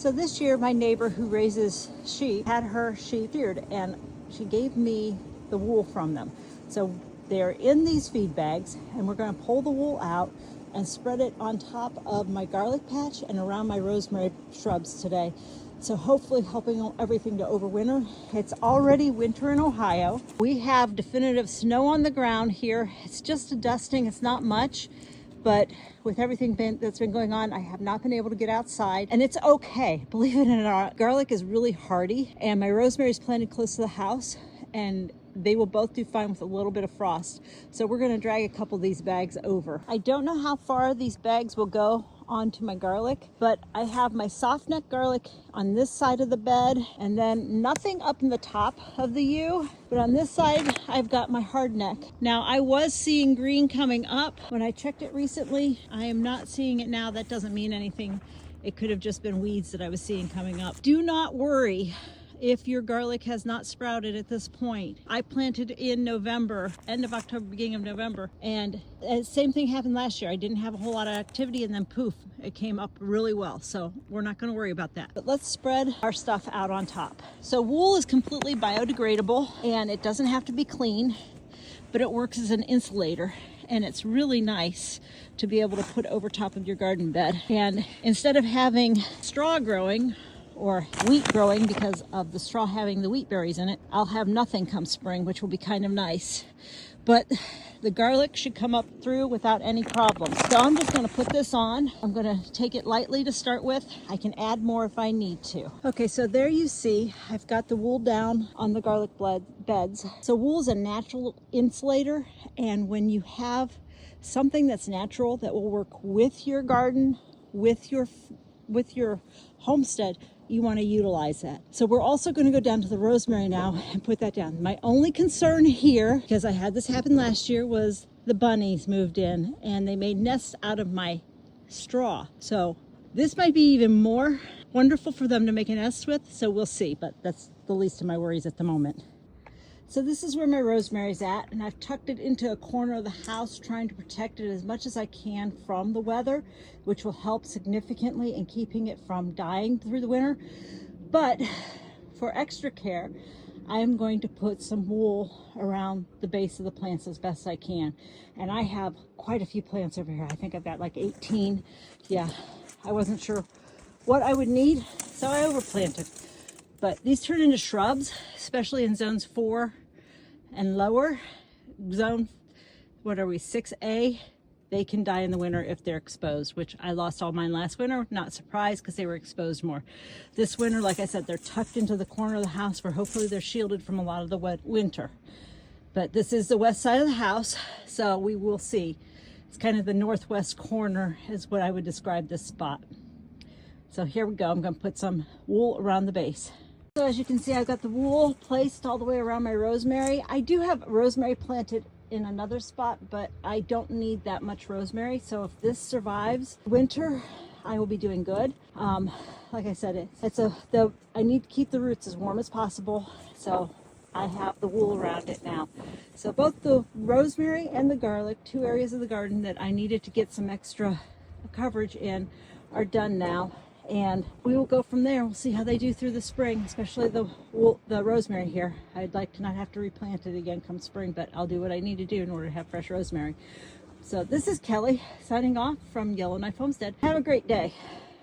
So this year my neighbor who raises sheep had her sheep sheared, and she gave me the wool from them. So they're in these feed bags, and we're going to pull the wool out and spread it on top of my garlic patch and around my rosemary shrubs today. So hopefully helping everything to overwinter. It's already winter in Ohio. We have definitive snow on the ground here. It's just a dusting, it's not much, but with everything that's been going on, I have not been able to get outside, and it's okay. Believe it or not, garlic is really hardy, and my rosemary is planted close to the house, and they will both do fine with a little bit of frost. So we're gonna drag a couple of these bags over. I don't know how far these bags will go onto my garlic, but I have my soft neck garlic on this side of the bed, and then nothing up in the top of the U, but on this side I've got my hard neck. Now I was seeing green coming up when I checked it recently. I am not seeing it now. That doesn't mean anything. It could have just been weeds that I was seeing coming up. Do not worry if your garlic has not sprouted at this point. I planted in November, end of October, beginning of November, and same thing happened last year. I didn't have a whole lot of activity, and then poof, it came up really well. So we're not going to worry about that. But let's spread our stuff out on top. So wool is completely biodegradable, and it doesn't have to be clean, but it works as an insulator. And it's really nice to be able to put over top of your garden bed. And instead of having straw growing, or wheat growing because of the straw having the wheat berries in it, I'll have nothing come spring, which will be kind of nice. But the garlic should come up through without any problems. So I'm just going to put this on. I'm going to take it lightly to start with. I can add more if I need to. Okay, so there you see, I've got the wool down on the garlic beds. So wool is a natural insulator, and when you have something that's natural that will work with your garden, with your homestead, you want to utilize that. So we're also going to go down to the rosemary now and put that down. My only concern here, because I had this happen last year, was the bunnies moved in and they made nests out of my straw. So this might be even more wonderful for them to make a nest with, so we'll see, but that's the least of my worries at the moment. So this is where my rosemary's at, and I've tucked it into a corner of the house, trying to protect it as much as I can from the weather, which will help significantly in keeping it from dying through the winter. But for extra care, I am going to put some wool around the base of the plants as best I can. And I have quite a few plants over here. I think I've got like 18. Yeah, I wasn't sure what I would need, so I overplanted. But these turn into shrubs, especially in zones 4 and lower. Zone, what are we, 6A? They can die in the winter if they're exposed, which I lost all mine last winter. Not surprised, because they were exposed more. This winter, like I said, they're tucked into the corner of the house where hopefully they're shielded from a lot of the wet winter. But this is the west side of the house, so we will see. It's kind of the northwest corner is what I would describe this spot. So here we go. I'm going to put some wool around the base. So as you can see, I've got the wool placed all the way around my rosemary. I do have rosemary planted in another spot, but I don't need that much rosemary. So if this survives winter, I will be doing good. Like I said, I need to keep the roots as warm as possible. So I have the wool around it now. So both the rosemary and the garlic, 2 areas of the garden that I needed to get some extra coverage in, are done now. And we will go from there. We'll see how they do through the spring, especially the rosemary here. I'd like to not have to replant it again come spring, but I'll do what I need to do in order to have fresh rosemary. So this is Kelly signing off from Yellowknife Homestead. Have a great day.